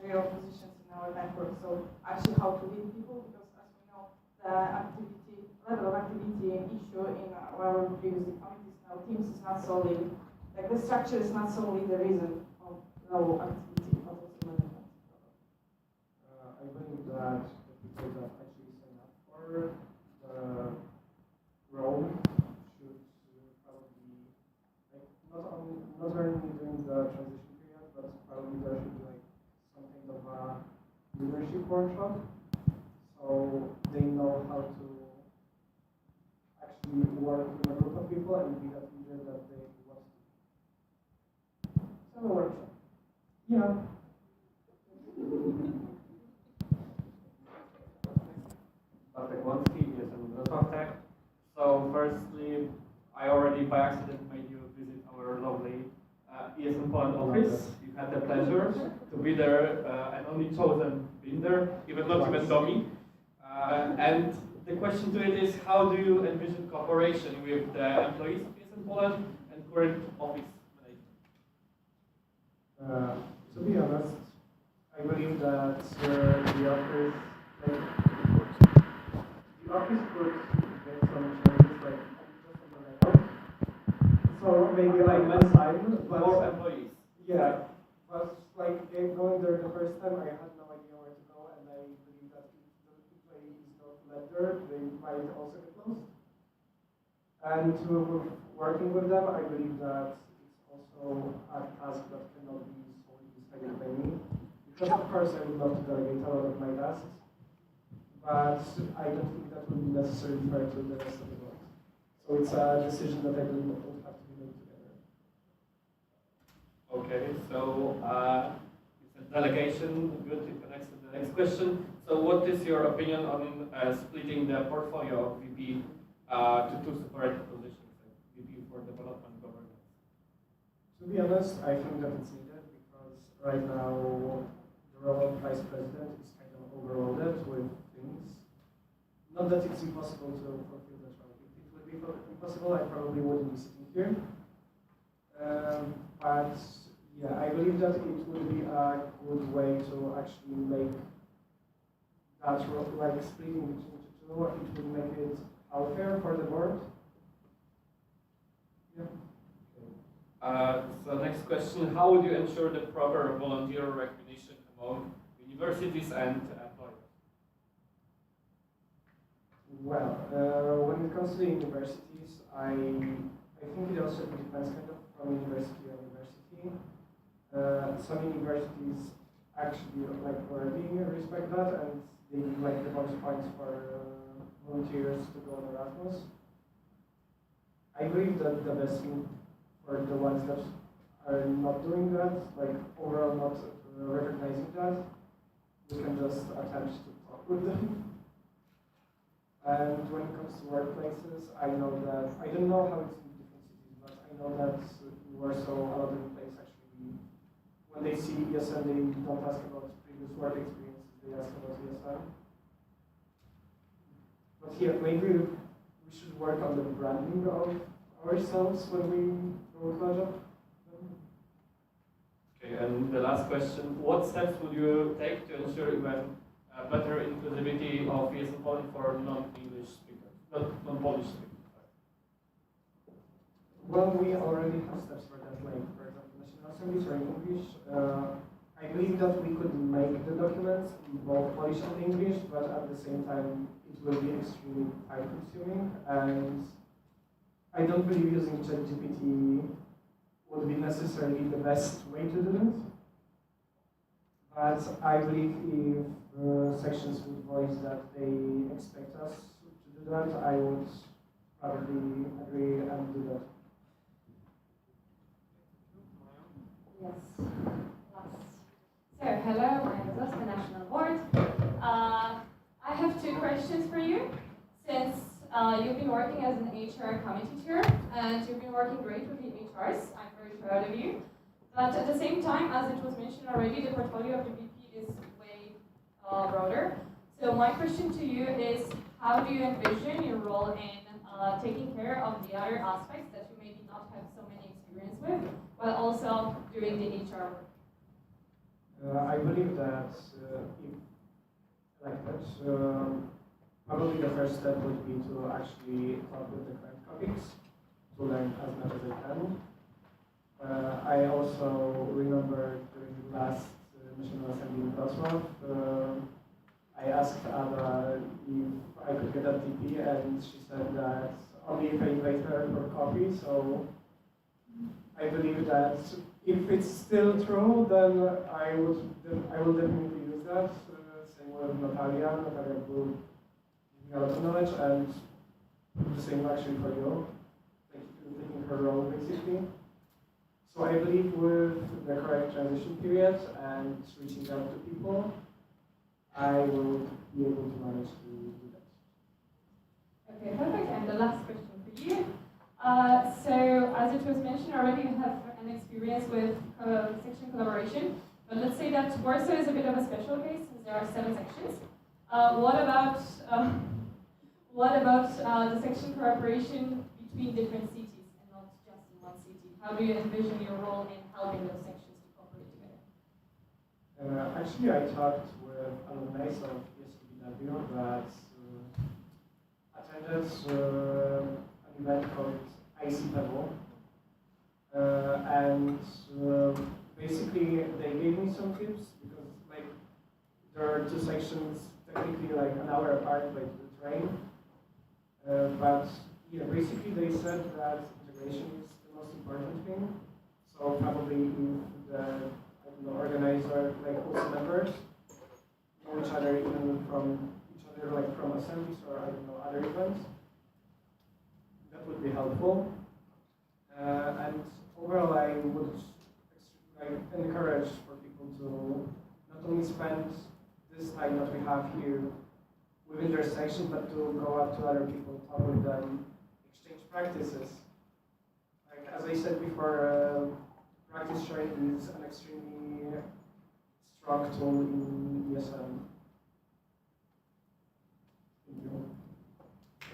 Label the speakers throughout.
Speaker 1: managerial positions in our network. So actually how to lead people, because as we know, the level of activity and issue in our previously committees now teams is not solely, like the structure is not solely the reason of low activity, but also management.
Speaker 2: I believe that the people that actually sign up for the role should probably, like, not only during the transition period, but probably there should be like some kind of a leadership workshop, so they know how to actually work in a group of people and be that leader that they want to be. So a workshop. Yeah.
Speaker 3: Bartek Łącki, jestem Wrocław. So firstly, I already by accident made you visit our lovely ESM Poland office. You had the pleasure to be there and only chosen being there, even not even Domi. And the question to it is, how do you envision cooperation with the employees of ESM Poland and current office management?
Speaker 2: To be honest, I believe that the office, like, the office could make some changes, like just on the layout. So maybe like less time, but
Speaker 3: more employees.
Speaker 2: Yeah, but like going there the first time, I had no idea where to go, and I believe that if the employee is not led there, they might also get lost. And working with them, I believe that it's also a task that cannot be solely decided by me. Because of course I would love to delegate a lot of my tasks, but I don't think that would be necessarily fair to the rest of the world. So it's a decision that I believe would have to be made together.
Speaker 3: Okay, so it's a delegation. Good. It connects to the next question. So, what is your opinion on splitting the portfolio of VP to two separate positions, like VP for development governance?
Speaker 2: To be honest, I think that it's needed because right now the role of vice president is kind of overloaded with things. Not that it's impossible to fulfill that role. If it would be impossible, I probably wouldn't be sitting here. But yeah, I believe that it would be a good way to actually make that role, like splitting between the two, it would make it healthier for the board. Yeah.
Speaker 3: So next question, how would you ensure the proper volunteer recognition among universities and employers?
Speaker 2: Well, when it comes to the universities, I think it also depends kind of from university to university. Some universities actually like already respect that, and they give like the bonus points for volunteers to go on Erasmus. I believe that the best thing for the ones that are not doing that, like overall not recognizing that, we can just attempt to talk with them. And when it comes to workplaces, I know that, I don't know how it's in different cities, but I know that in Warsaw, a lot of the places actually, when they see ESM, they don't ask about previous work experiences, they ask about ESM. But here, maybe we should work on the branding of ourselves when we go to a job.
Speaker 3: Okay, and the last question, what steps would you take to ensure even better inclusivity of ESM Poland for non-English speakers, non-Polish speakers?
Speaker 2: Well, we already have steps for that, like for example, national assemblies or in English. I believe that we could make the documents in both Polish and English, but at the same time, it will be extremely time-consuming, and I don't believe using ChatGPT would be necessarily the best way to do it. But I believe if sections would voice that they expect us to do that, I would probably agree and do that.
Speaker 4: Yes. So, hello, I'm Zos, the National Board. I have two questions for you. Since you've been working as an HR committee chair, and you've been working great with the HRs, I'm very proud of you. But at the same time, as it was mentioned already, the portfolio of the VP is way broader. So my question to you is, how do you envision your role in taking care of the other aspects that you maybe not have so many experience with, while also doing the HR work?
Speaker 2: I believe that if elected, probably the first step would be to actually talk with the current colleagues to learn as much as I can. I also remember during the last National Assembly in Wrocław, I asked Ada if I could get a TP, and she said that only if I invite her for coffee. So I believe that if it's still true, then I will definitely use that. Same with Natalia. Natalia will give me a lot of knowledge, and the same actually for you, like taking her role basically. So I believe with the correct transition period and reaching out to people, I will be able to manage to do that.
Speaker 4: Okay, perfect. And the last question for you. So, as it was mentioned already, you have an experience with section collaboration. But let's say that Warsaw is a bit of a special case since there are 7 sections. What about the section cooperation between different cities and not just in one city? How do you envision your role in helping those sections to cooperate together?
Speaker 2: Actually, I talked with alumni of ESPW that attended an event called IC Level, and basically they gave me some tips because like there are 2 sections technically like an hour apart by the train, but yeah, basically they said that integration is the most important thing. So probably if the organizer, like also members, know each other even from each other, like from assemblies or other events, that would be helpful. And overall, I would encourage for people to not only spend this time that we have here within their section, but to go up to other people, talk with them, exchange practices. Like as I said before, practice sharing is an extremely strong tool in ESM. Thank you.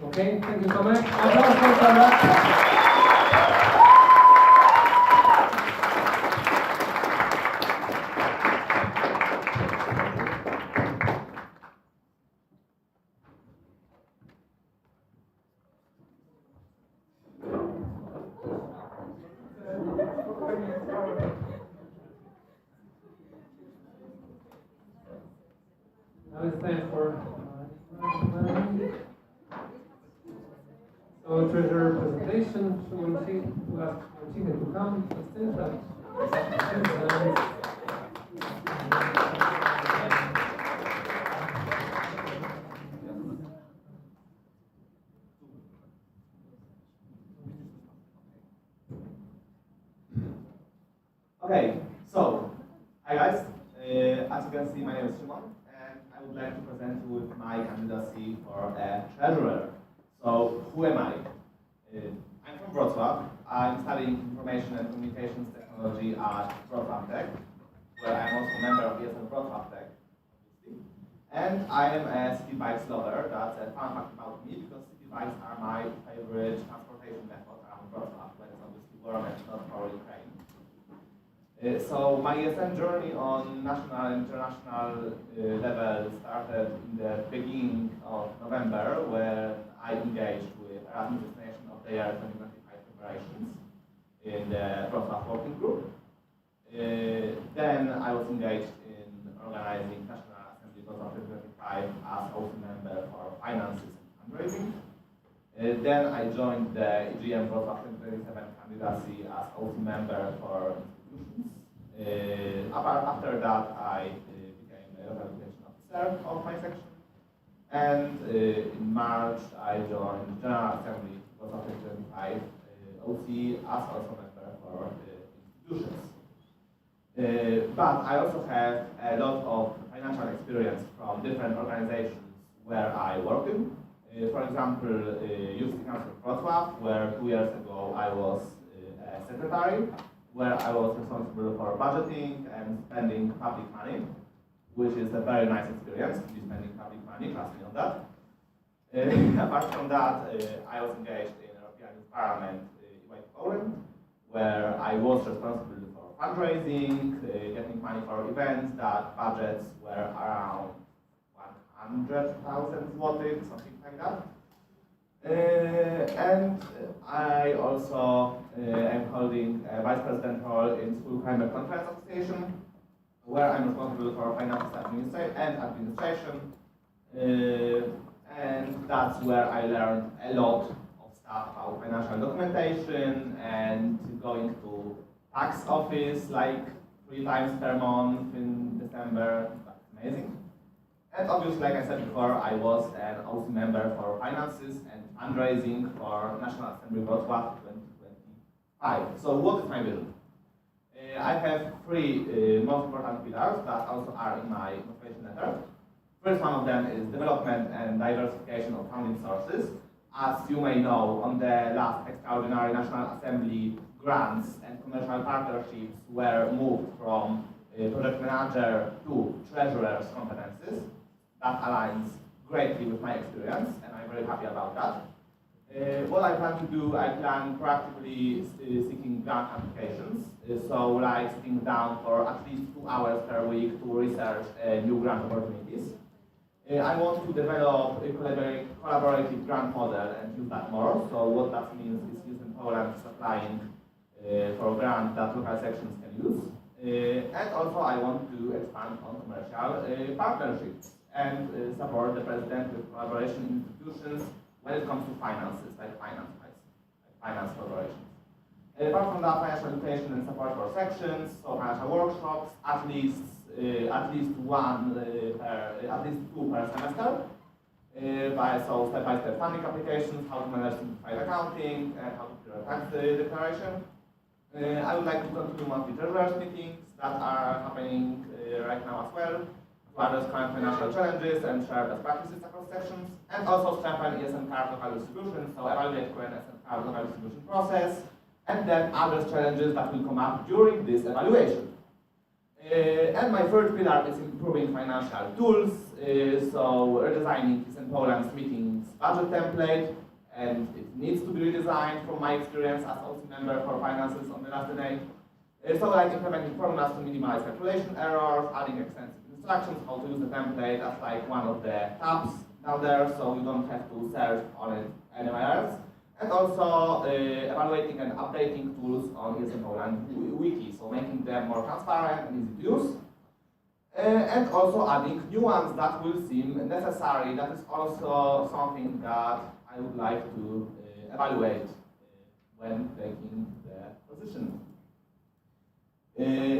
Speaker 5: Okay, thank you, Tomek. Applause for Tomek. Now it's time for so treasurer presentation. We'll ask Marcin to come. Stand up.
Speaker 6: Okay, so hi guys. As you can see, my name is Szymon, and I would like to present you with my candidacy for a treasurer. So, who am I? I'm from Wrocław. I'm studying Information and Communications Technology at Wrocław Tech, where I'm also a member of ESL Wrocław Tech, obviously. And I am a city bikes lover. That's a fun fact about me, because city bikes are my favorite transportation method around Wrocław, when it's obviously warm and not for Ukraine. So my ESM journey on national and international level started in the beginning of November, where I engaged with Erasmus Destination of the Year 2025 preparations in the Wrocław Working Group. Then I was engaged in organizing National Assembly Wrocław 2025 as OC member for finances and fundraising. Then I joined the EGM Wrocław 2027 candidacy as OC member for institutions. After that, I became a local education officer of my section. And in March, I joined General Assembly Wrocław 2025 OC as also member for institutions. But I also have a lot of financial experience from different organizations where I work in. For example, Youth Council of Wrocław, where 2 years ago I was a secretary, where I was responsible for budgeting and spending public money, which is a very nice experience to be spending public money, trust me on that. Apart from that, I was engaged in European Parliament in Poland, where I was responsible for fundraising, getting money for events that budgets were around 100,000 zlotys, something like that. And I also am holding a vice president role in School Climate Conference Association, where I'm responsible for finance and administration. And that's where I learned a lot of stuff about financial documentation and going to tax office like 3 times per month in December. That's amazing. And obviously, like I said before, I was an OC member for finances and fundraising for National Assembly Wrocław 2025. So what is my vision? I have 3 most important pillars that also are in my motivation letter. First one of them is development and diversification of funding sources. As you may know, on the last extraordinary National Assembly, grants and commercial partnerships were moved from project manager to treasurer's competencies. That aligns greatly with my experience, and I'm very happy about that. What I plan to do, I plan proactively seeking grant applications. So like sitting down for at least 2 hours per week to research new grant opportunities. I want to develop a collaborative grant model and use that more. So what that means is using Poland applying for grants that local sections can use. And also I want to expand on commercial partnerships and support the president with collaboration institutions when it comes to finances, like finance corporations. Apart from that, financial education and support for sections, so financial workshops, at least 2 per semester. So step-by-step funding applications, how to manage simplified accounting, and how to prepare tax declaration. I would like to continue monthly treasurers meetings that are happening right now as well, to address current financial challenges and share best practices across sections, and also strengthen ESM card local distribution, so evaluate current ESM card local distribution process, and then address challenges that will come up during this evaluation. And my third pillar is improving financial tools, so redesigning is in Poland's meetings budget template, and it needs to be redesigned from my experience as OC member for finances on the last day. So like implementing formulas to minimize calculation errors, adding extensive instructions how to use the template as like one of the tabs down there, so you don't have to search on it anywhere else. And also evaluating and updating tools on ESM Poland wiki, so making them more transparent and easy to use. And also adding new ones that will seem necessary. That is also something that I would like to evaluate when taking the position.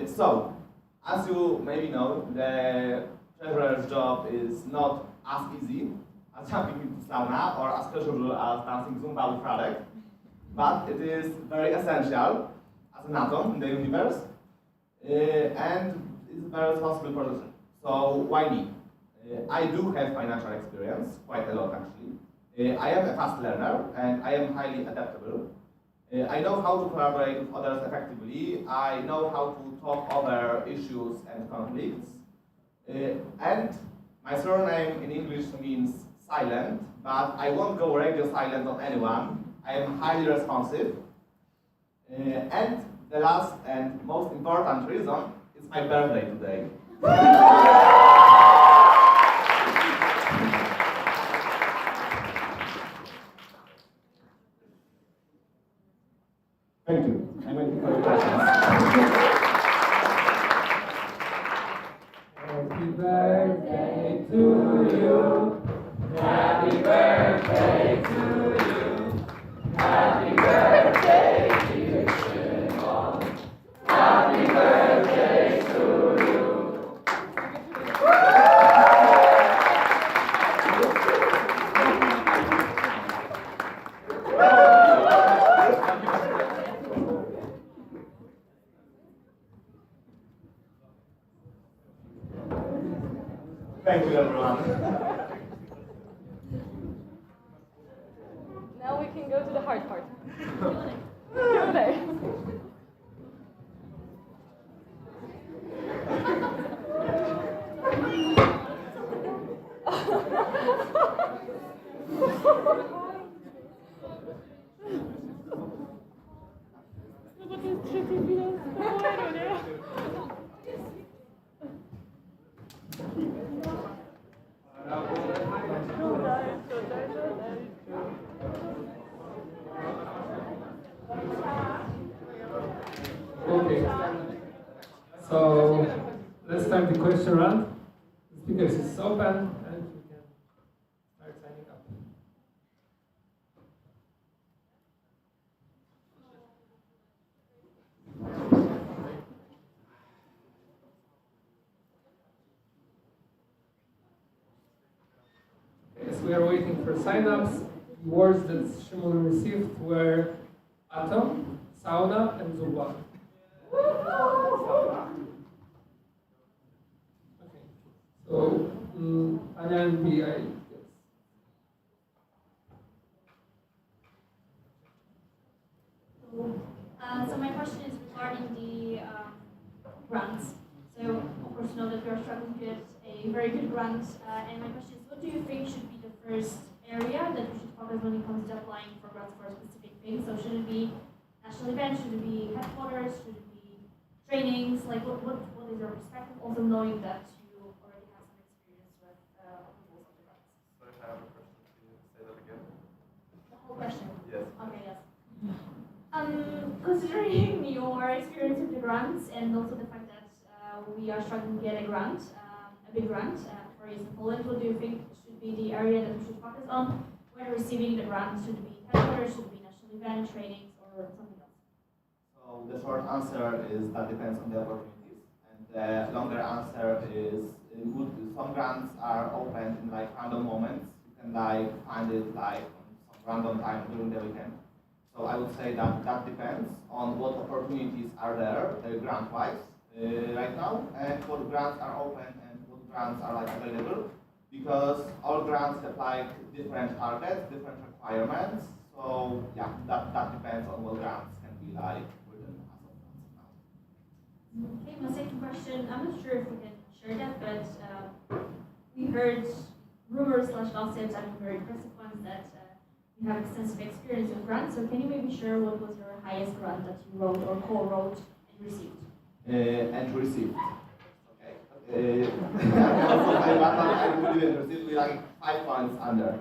Speaker 6: So, as you maybe know, the treasurer's job is not as easy as jumping into sauna or as casual as dancing Zumba with Radek, but it is very essential as an atom in the universe, and it's a very responsible position. So why me? I do have financial experience, quite a lot actually. I am a fast learner and I am highly adaptable. I know how to collaborate with others effectively. I know how to talk over issues and conflicts. And my surname in English means silent, but I won't go radio silent on anyone. I am highly responsive. And the last and most important reason is my birthday today. Thank you. I'm waiting for your questions.
Speaker 5: Happy birthday to you. Happy birthday to you. Happy birthday, dear Szymon. Happy birthday to you.
Speaker 6: Thank you, everyone.
Speaker 4: Now we can go to the hard part. Q&A. No bo to jest trzeci bilans pokoju, nie?
Speaker 5: question round. The speakers is open and you can start signing up. As we are waiting for sign-ups, the words that Szymon received were atom, sauna, and zuba. Okay. So, Anya and B, I guess.
Speaker 7: So my question is regarding the grants. So of course you know that we are struggling to get a very good grant, and my question is, what do you think should be the first area that we should focus when it comes to applying for grants for a specific thing? So should it be national events? Should it be headquarters? Should it be trainings? Like what is your perspective? Also knowing that you already have some experience with approvals of the grants.
Speaker 8: So I have a question. Can you say that again?
Speaker 7: The whole question.
Speaker 8: Yes.
Speaker 7: Okay. Yes. Considering your experience with the grants and also the fact that we are struggling to get a grant, a big grant for use in Poland, what do you think should be the area that we should focus on when receiving the grant? Should it be headquarters, should it be national event, trainings, or something else?
Speaker 6: So the short answer is that depends on the opportunities, and the longer answer is some grants are open in like random moments. You can like find it like on some random time during the weekend. So I would say that that depends on what opportunities are there grant-wise right now, and what grants are open and what grants are like available, because all grants have like different targets, different requirements. So yeah, that depends on what grants can be like written as of now.
Speaker 7: Okay, my second question, I'm not sure if we can share that, but we heard rumors / gossips, I mean very impressive ones, that you have extensive experience with grants. So can you maybe share what was your highest grant that you wrote or co-wrote and received?
Speaker 6: And received. Okay. Also, I didn't receive like 5 points under.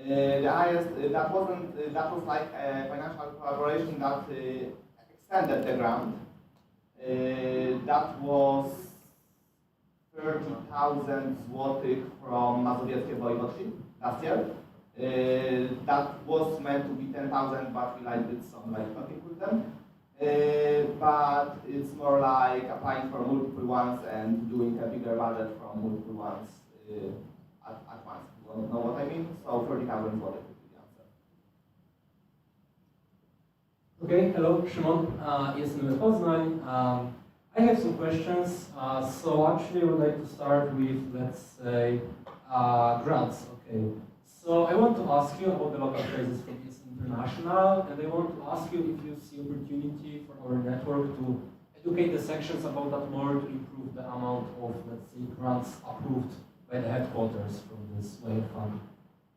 Speaker 6: The highest that was like a financial collaboration that extended the grant. That was 30,000 złotych from Mazowieckie Województwo last year. That was meant to be 10,000, but we like did some like talking with them. But it's more like applying for multiple ones and doing a bigger budget from multiple ones at once. You don't know what I mean? So 30,000 would be the answer.
Speaker 9: Okay, hello, Szymon. Jestem z Poznań. I have some questions. So actually I would like to start with, let's say, grants. Okay. So I want to ask you about the local phrases from Is International, and I want to ask you if you see opportunity for our network to educate the sections about that more to improve the amount of, let's say, grants approved by the headquarters from this way of fund.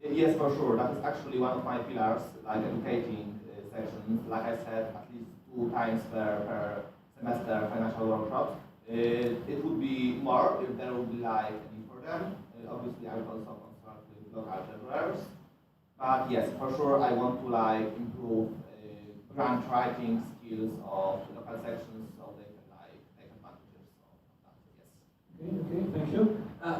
Speaker 6: Yes, for sure. That is actually one of my pillars, like educating sections. Like I said, at least 2 times per semester financial workshops. It would be more if there would be like a need for them. Obviously, I would also consult with local treasurers. But yes, for sure, I want to like improve grant writing skills of local sections so they can like take advantages of that. Yes.
Speaker 9: Okay, thank you.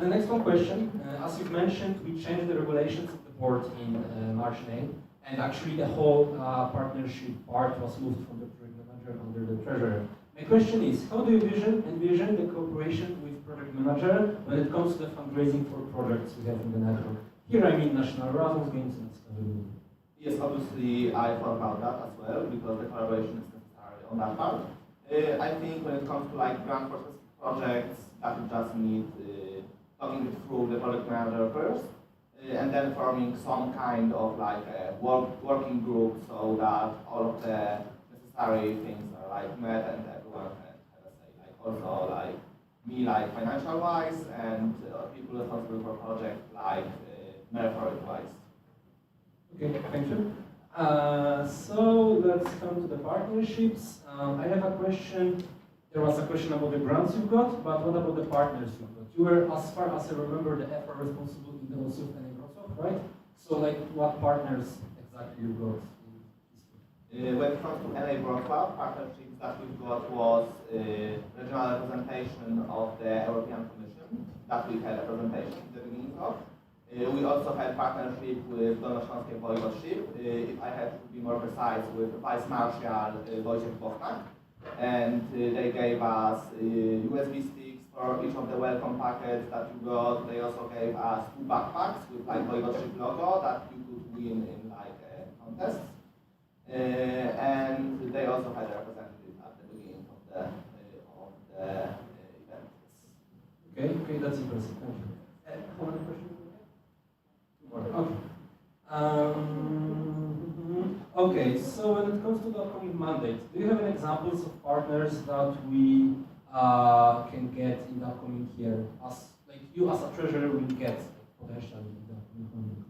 Speaker 9: The next one question. As you've mentioned, we changed the regulations of the board in March 9, and actually the whole partnership part was moved from the project manager under the treasurer. My question is, how do you envision the cooperation with project manager when it comes to the fundraising for projects we have in the network? Here I mean National Erasmus Games and Discovery.
Speaker 6: Yes, obviously I thought about that as well because the collaboration is necessary on that part. I think when it comes to like grant for specific projects, that would just need talking it through the project manager first, and then forming some kind of like a working group so that all of the necessary things are like met and everyone can have a say. Like also like me like financial wise and people responsible for project like metaphoric-wise.
Speaker 9: Okay, thank you. So let's come to the partnerships. I have a question. There was a question about the grants you've got, but what about the partners you've got? You were, as far as I remember, the FR responsible in the OSUF and in Wrocław, right? So, like, what partners exactly you got?
Speaker 6: When it comes to NA Wrocław, partnerships that we've got was regional representation of the European Commission that we had a presentation at the beginning of. We also had partnership with Dolnośląskie Voivodeship, if I had to be more precise, with Vice Marshal Wojciech Bochnak. And they gave us USB sticks for each of the welcome packets that you got. They also gave us 2 backpacks with like Voivodeship logo that you could win in like contests. And they also had a representative at the beginning of the event.
Speaker 9: Okay, that's impressive. Thank you. How many questions? Okay. Okay, so when it comes to the upcoming mandate, do you have any examples of partners that we can get in the upcoming year? As like you as a treasurer will get potentially in the upcoming mandate?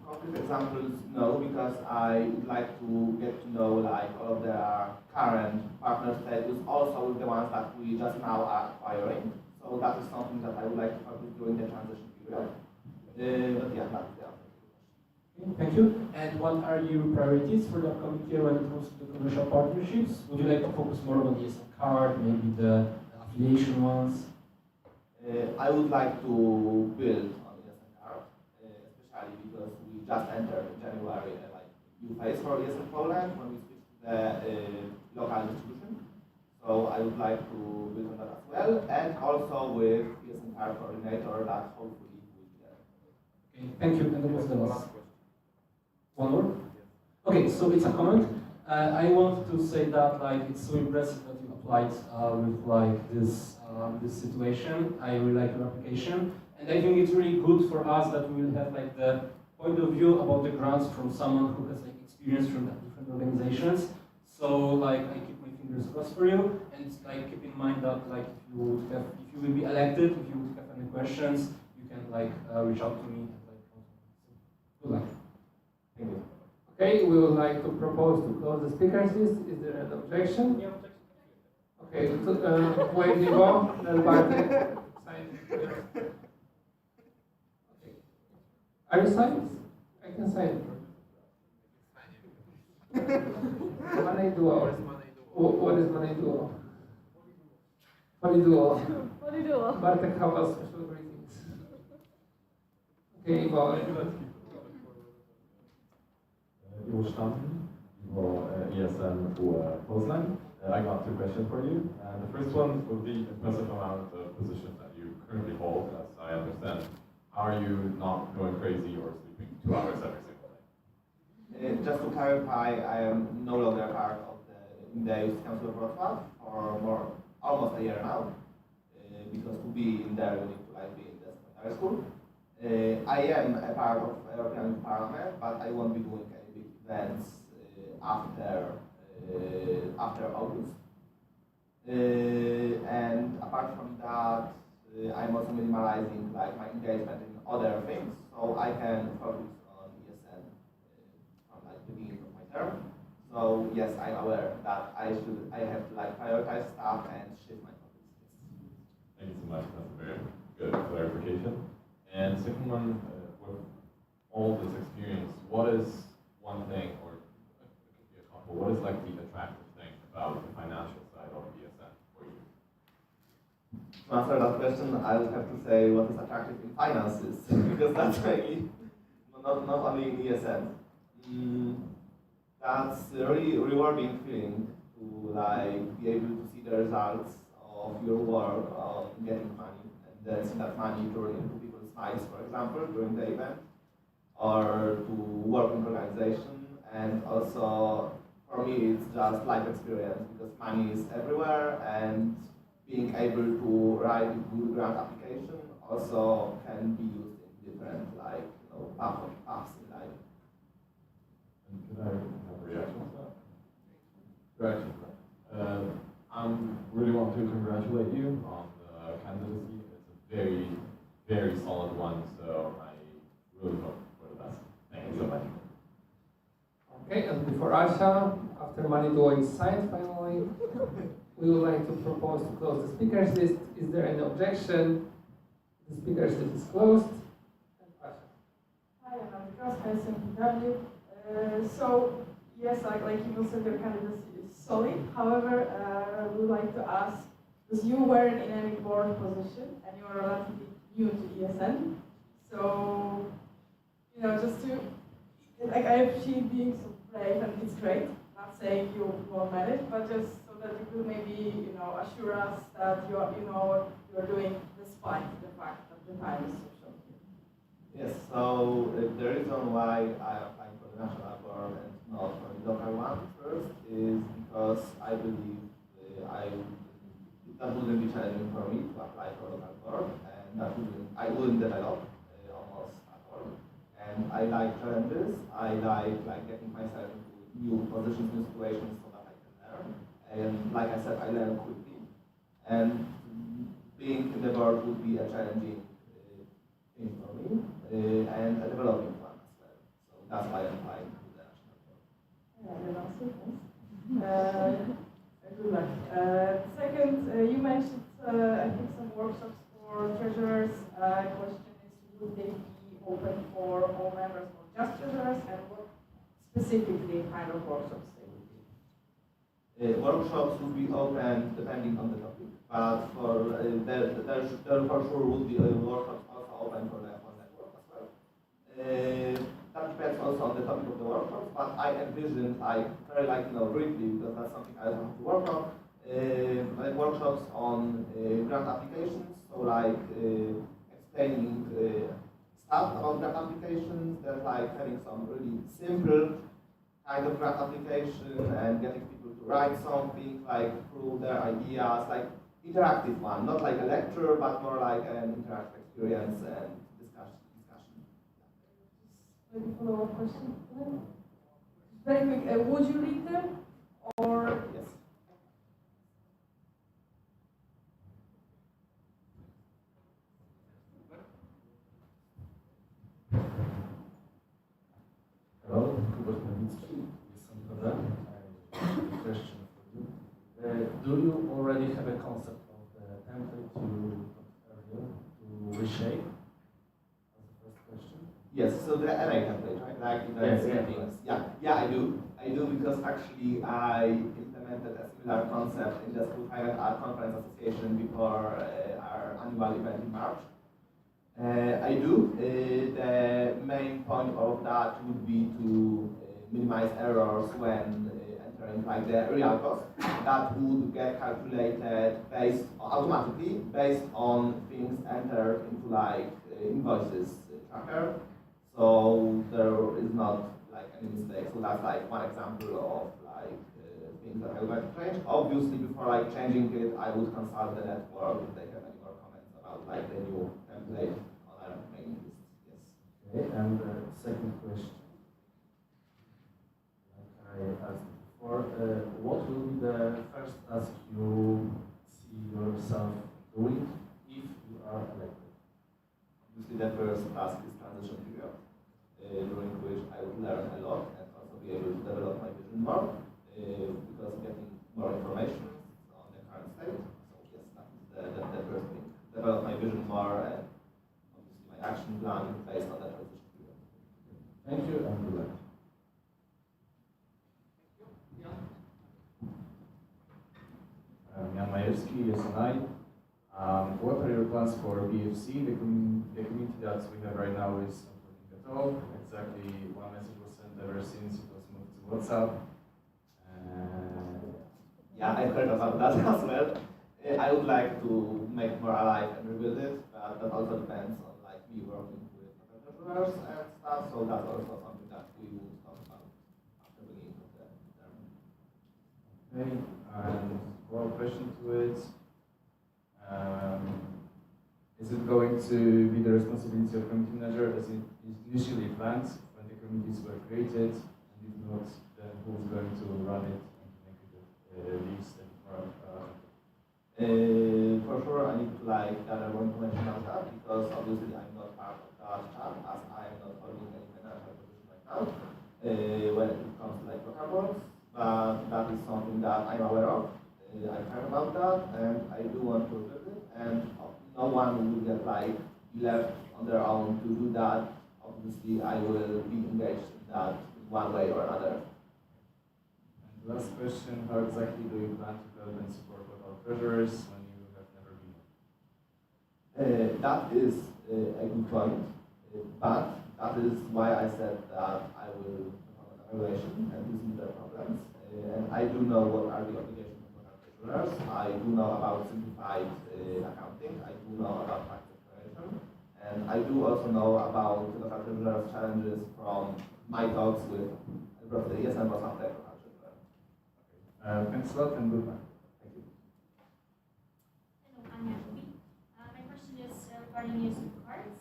Speaker 6: Concrete examples, no, because I would like to get to know like all of their current partner status, also with the ones that we just now are acquiring. So that is something that I would like to focus during the transition period. But yeah, that's the answer.
Speaker 9: Okay, thank you. And what are your priorities for the upcoming year when it comes to the commercial partnerships? Would you like to focus more on the ESN card, maybe the affiliation ones?
Speaker 6: I would like to build on ESN card, especially because we just entered in January like new phase for ESN Poland when we switched to the local distribution. So I would like to build on that as well, and also with ESN card coordinator that hopefully.
Speaker 9: Okay, thank you. And that was the last. One more? Okay, so it's a comment. I want to say that like it's so impressive that you applied with like this situation. I really like your application, and I think it's really good for us that we will have like the point of view about the grants from someone who has like experience from different organizations. So like I keep my fingers crossed for you, and like keep in mind that like if you will be elected, if you would have any questions, you can like reach out to me. Good luck.
Speaker 6: Thank you.
Speaker 5: Okay, we would like to propose to close the speakers list. Is there an objection? Okay, wait, Ivo, then Bartek, sign. Okay. Are you signed? I can sign. Money duo. What is money duo? Money duo.
Speaker 1: Money duo.
Speaker 5: Bartek, how about special greetings? Okay, Ivo.
Speaker 10: Ivo Stamm, Ivo ESN for Poznań. I got 2 questions for you. The first one would be impressive amount of positions that you currently hold, as I understand. How are you not going crazy or sleeping 2 hours every single day?
Speaker 6: Just to clarify, I am no longer part of the Youth Council of Wrocław for almost a year now. Because to be in there, you need to like be in the secondary school. I am a part of European Parliament, but I won't be doing any big events after August. And apart from that, I'm also minimalizing like my engagement in other things, so I can focus on ESN from like the beginning of my term. So yes, I'm aware that I have to like prioritize stuff and shift my focus.
Speaker 10: Thank you so much. That's a very good clarification. And second one, with all this experience, what is one thing, or it could be a couple, what is like the attractive thing about the financial side of ESN for you?
Speaker 6: To answer that question, I would have to say what is attractive in finances, because that's really not only in ESN. That's a really rewarding feeling to like be able to see the results of your work on getting money, and then see that money turn into people's lives, for example, during the event, or to work in organization, and also for me it's just life experience because money is everywhere, and being able to write a good grant application also can be used in different paths in life.
Speaker 10: And can I have a reaction to that? Reaction to that. I really want to congratulate you on the candidacy. It's a very, very solid one, so I really hope for the best. Thank you so much.
Speaker 5: Okay, and before Asha, after Money Duo is signed finally, we would like to propose to close the speakers list. Is there any objection? The speakers list is closed. And Asha.
Speaker 1: Hi, I'm Andrzej from PW. So yes, like you said, your candidacy is solid. However, we would like to ask, because you weren't in any board position and you are relatively new to ESN, so just to I appreciate being so brave, and it's great. Not saying you won't manage, but just so that you could maybe assure us that you know what you're doing despite the fact that the time is so short.
Speaker 6: Yes, so the reason why I applied for the national board and not for the local one first is because I believe that wouldn't be challenging for me to apply for local board, and I wouldn't develop almost at all. And I like challenges. I like getting myself into new positions, new situations, so that I can learn. And like I said, I learn quickly. And being in the board would be a challenging thing for me, and a developing one as well. So that's why I'm applying to the national board.
Speaker 1: Good luck. Second, you mentioned I think some workshops for treasurers. Question is, would they be open for all members or just treasurers, and what specifically kind of workshops they would be?
Speaker 6: Workshops would be open depending on the topic, but for there for sure would be workshops also open for the network as well. That depends also on the topic of the workshops, but I envision very briefly, because that's something I have to work on. Workshops on grant applications, so explaining stuff about grant applications, then having some really simple kind of grant application and getting people to write something through their ideas, interactive one, not like a lecture, but more like an interactive experience and discussion.
Speaker 1: Maybe follow-up question. Very quick, would you read them or?
Speaker 6: Yes.
Speaker 11: Hello, Hubert Nowicki, jestem Pedro. I have a question for you. Do you already have a concept of the template to reshape? That's the first question.
Speaker 6: Yes, so the NA template, right? Like the
Speaker 11: Yes,
Speaker 6: things. Yeah, I do. I do because actually I implemented a similar concept in the School Climate Art Conference Association before our annual event in March. I do. The main point of that would be to minimize errors when entering the real cost. That would get calculated automatically based on things entered into invoices tracker. So there is not any mistake. So that's one example of things that I would like to change. Obviously, before changing it, I would consult the network if they have any more comments about the new template on our mailing list. Yes.
Speaker 11: Okay, and second question, like I asked before, what will be the first task you see yourself doing if you are elected?
Speaker 6: Obviously, the first task is transition period, during which I would learn a lot and also be able to develop my vision more, because getting more information on the current state. So yes, that is the first thing. Develop my vision more and obviously my action plan based on the transition period.
Speaker 11: Thank you and good luck. Jan Majewski, SNI. What are your plans for BFC? The community that we have right now is not working at all. Exactly one message was sent ever since it was moved to WhatsApp.
Speaker 6: Yeah, I heard about that as well. I would like to make more alive and rebuild it, but that also depends on me working with entrepreneurs and stuff. So that's also something that we will talk about after the beginning of the term.
Speaker 11: Okay, and one question to it. Is it going to be the responsibility of community manager as it is initially planned when the communities were created? And if not, then who is going to run it and make it at least more?
Speaker 6: For sure, I need to gather more information on that, because obviously I'm not part of that chat, as I am not holding any financial position right now when it comes to local boards. But that is something that I'm aware of. I've heard about that, and I do want to rebuild it. And no one will get be left on their own to do that. Obviously, I will be engaged in that one way or another.
Speaker 11: And last question, how exactly do you plan to help and support local treasurers when you have never been one?
Speaker 6: That is a good point, but that is why I said that I will perform an evaluation and listen to their problems. And I do know what are the obligations of local treasurers. I do know about simplified accounting. I do know about tax declaration. And I do also know about local treasurers' challenges from my talks with the ESM or something local treasurer.
Speaker 11: Thanks a lot and good luck.
Speaker 6: Thank you.
Speaker 7: Hello, I'm Jacobi. My question is regarding ESM cards.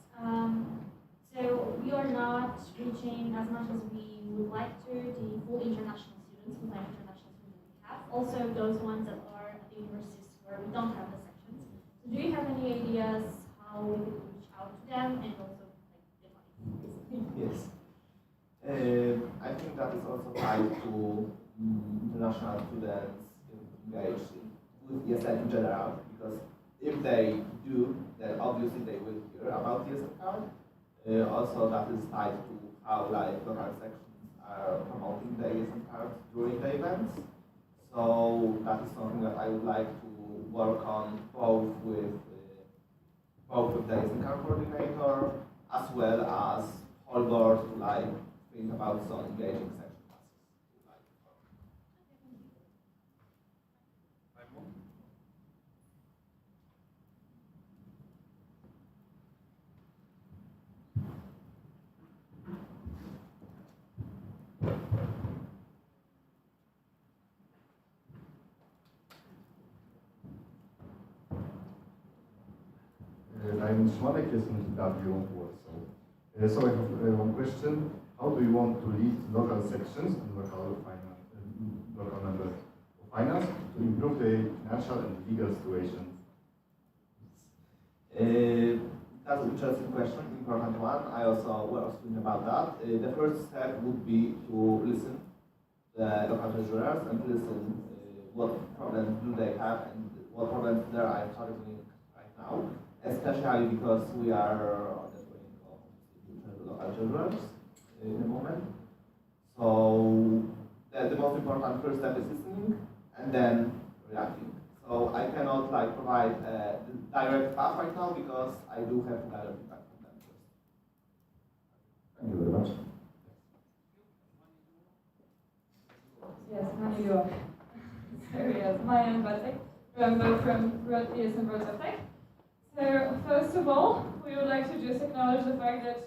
Speaker 7: So we are not reaching as much as we would like to the full international students, full-time international students that we have. Also those ones that are at the universities where we don't have the sections. So do you have any ideas how we could reach out to them and also like the money?
Speaker 6: Yes. I think that is also tied to international students engaged with ESL in general, because if they do, then obviously they will hear about the ESL card. Also, that is tied to how local sections are promoting the ESL card during the events. So that is something that I would like to work on both with the ESL card coordinator as well as whole board to think about some engaging section classes.
Speaker 12: I'm Szmanek, jestem z W Warsaw. So I have one question. How do you want to lead local sections and local members of finance to improve the financial and legal situation?
Speaker 6: That's an interesting question, important one. I also was thinking about that. The first step would be to listen to the local treasurers and listen what problems do they have and what problems there are targeting right now, especially because we are on the brink of local treasurers in the moment. So the most important first step is listening and then reacting. So I cannot provide a direct path right now because I do have to gather feedback from them first.
Speaker 12: Thank you very much.
Speaker 13: Yes, Manilu. So yes, Maya and Bartek, both from ES and Tech. So first of all, we would like to just acknowledge the fact that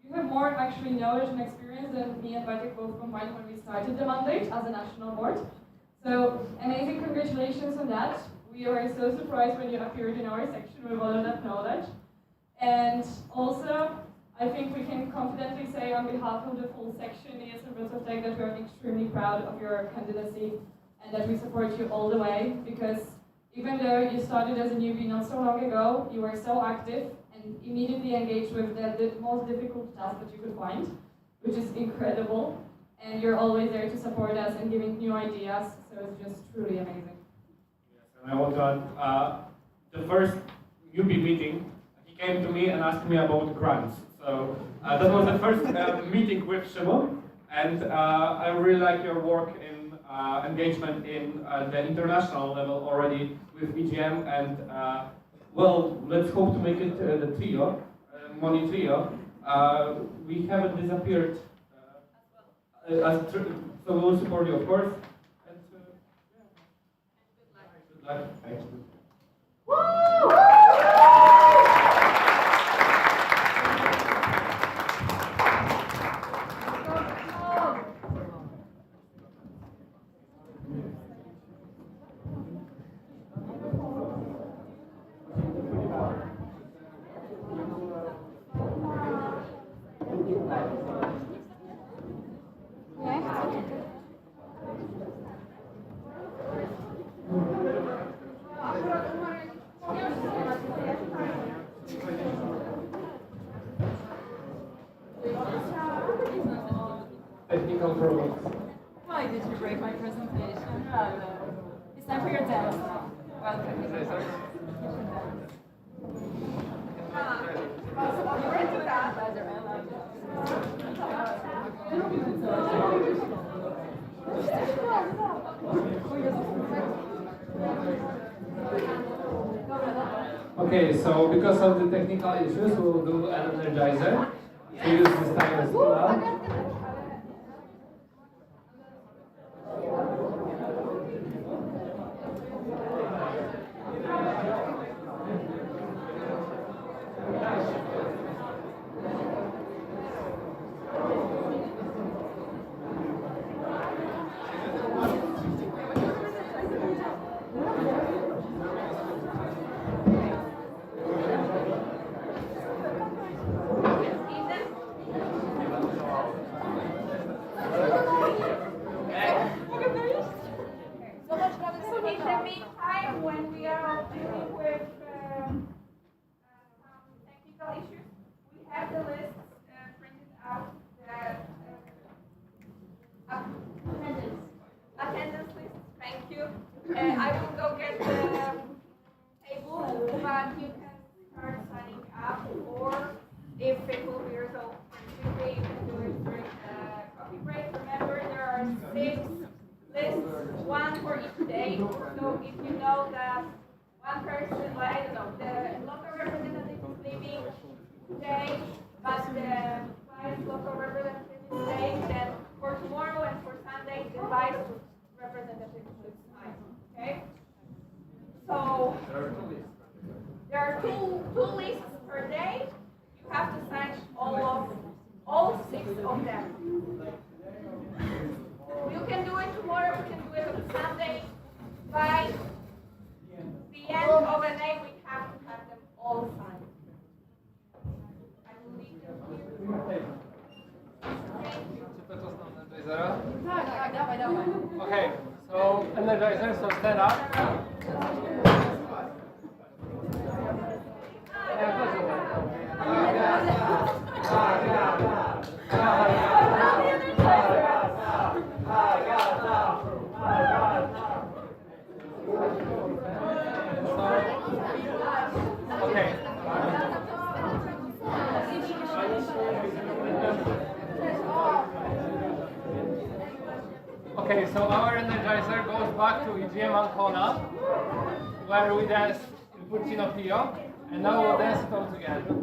Speaker 13: you have more actually knowledge and experience than me and Bartek both combined when we started the mandate as a national board. So amazing congratulations on that. We are so surprised when you appeared in our section with all of that knowledge. And also, I think we can confidently say on behalf of the full section, ES and Tech, that we are extremely proud of your candidacy and that we support you all the way, because even though you started as a newbie not so long ago, you were so active and immediately engaged with the most difficult task that you could find, which is incredible. And you're always there to support us and giving new ideas, so it's just truly amazing.
Speaker 3: Yes, and I want to add, the first newbie meeting, he came to me and asked me about grants. So that was the first meeting with Szymon, and I really like your work in engagement in the international level already with EGM, and well, let's hope to make it the trio, money trio. We haven't disappeared, so we will support you, of course. And yeah. Good luck. Thank you.
Speaker 5: Technical problems.
Speaker 13: Why did you break my presentation? It's time for your dance now. Welcome. You were into that.
Speaker 5: Okay, so because of the technical issues, we will do an energizer to use this time as well.
Speaker 1: So in the meantime, when we are dealing with some technical issues, we have the list printed out that attendance list. Thank you. I will go get the table, but you can start signing up, or if it will be resolved quickly, you can do it during the coffee break. Remember, there are 6 lists, 1 for each day. So if you know that one person, well, I don't know, the local representative is leaving today, but the vice local representative is staying, then for tomorrow and for Sunday, the vice representative should sign. Okay? So there are two lists per day. You have to sign all 6 of them. You can do it tomorrow, you can do it on Sunday. By the end of the day, we have to have them all signed. I will leave them here. Thank you.
Speaker 5: Czy to czas na energizera?
Speaker 1: Tak, dawaj.
Speaker 5: Okay, so energizer, so stand up. Okay, so our energizer goes back to EGM Ancona, where we danced in Puccino Pio, and now we'll dance it all together.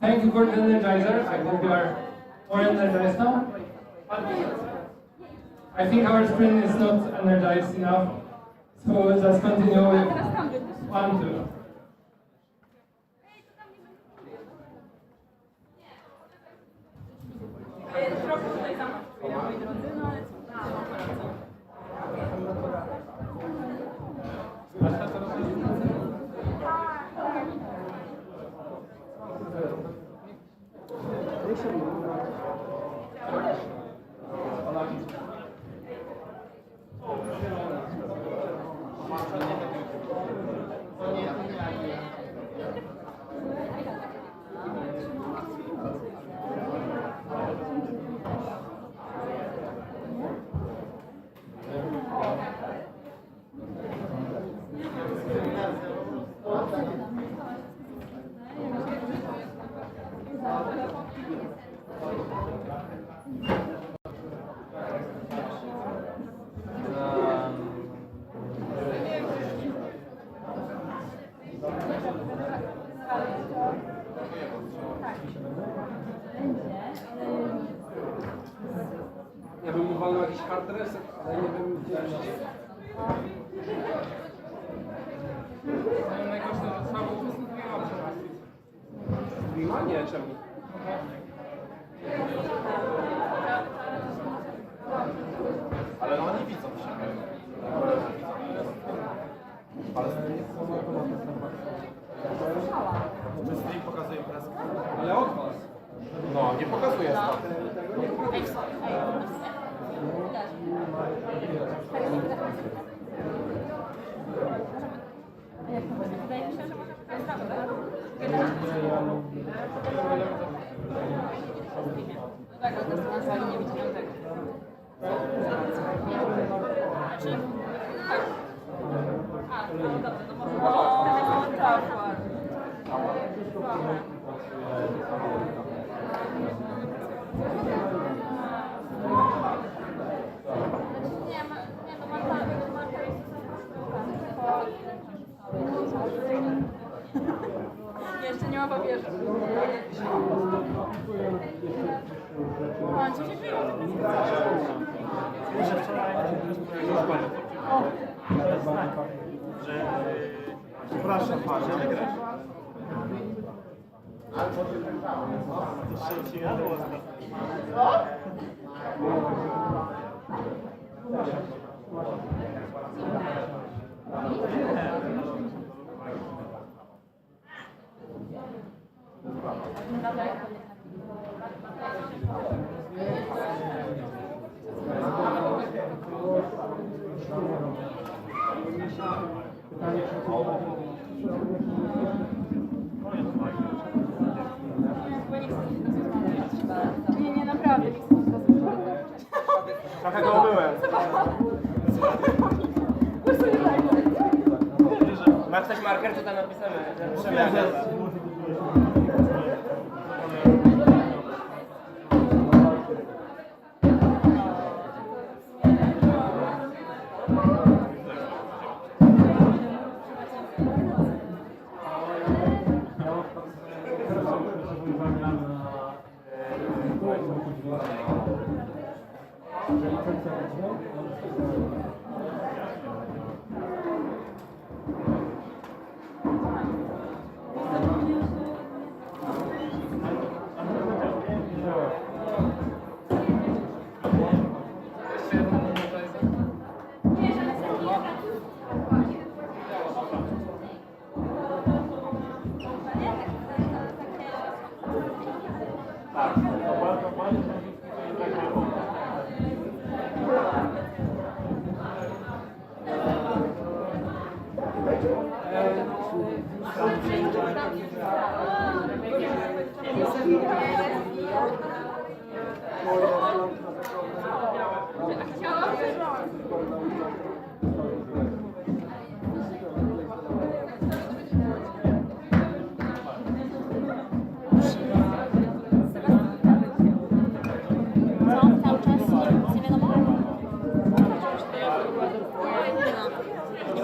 Speaker 5: Thank you for the energizer. I hope you are more energized now. I think our screen is not energized enough, so we'll just continue with 1, 2. Ja bym mu walnął jakiś hard reset, ale nie wiem gdzie. Najgorsze, że trzeba było streama przeprowadzić. Streama? Nie, czemu?
Speaker 6: Ale no oni widzą siebie. Czy stream pokazuje preskę?
Speaker 5: Ale od was.
Speaker 6: No, nie pokazuje stąd.
Speaker 13: Wydaje mi się, że może być prawda. Tak, ale to na sali nie widzi tego. A, no dobrze, to może jeszcze nie ma papieża. Co się dzieje?
Speaker 3: Że wczoraj
Speaker 6: Przepraszam, że wygrać.
Speaker 3: to się jadło
Speaker 13: Nie, naprawdę.
Speaker 6: Trochę go umyłem.
Speaker 14: Ma ktoś marker, to tam napisamy, że przemianę.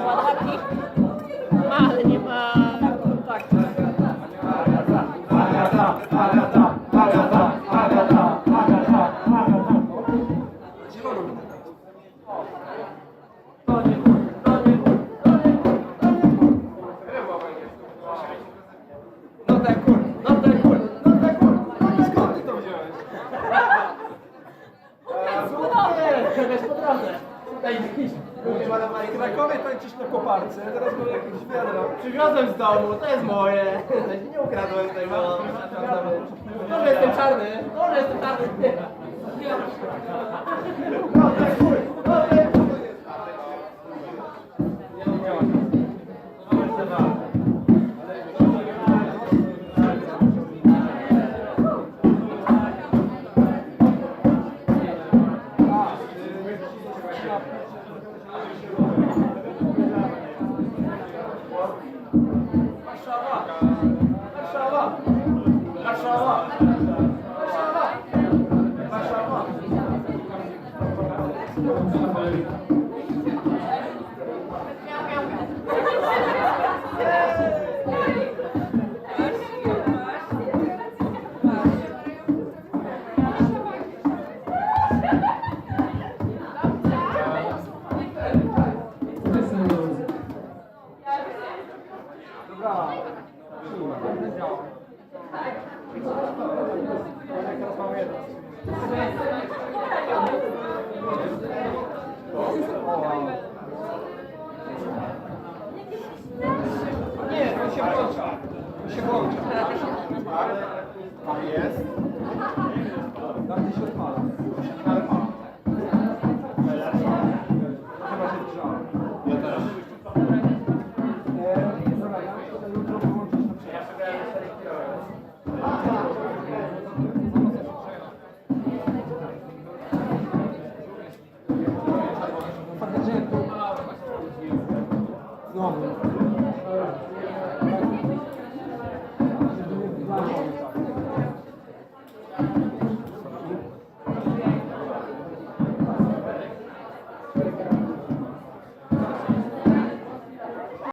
Speaker 7: Ładaki.
Speaker 14: Ale nie ma kontaktu.
Speaker 15: W Krakowie tańczysz na koparce, teraz mam jakieś wiadro. Przywiozłem z domu, to jest moje. Nie ukradłem tego. Może jestem czarny, może jestem czarny. Nie, to się włącza. To się włącza. Jest. Tam się odpala. Chyba się grzał. Ja też. Dobra, ja muszę jutro wyłączyć na przykład. Znowu.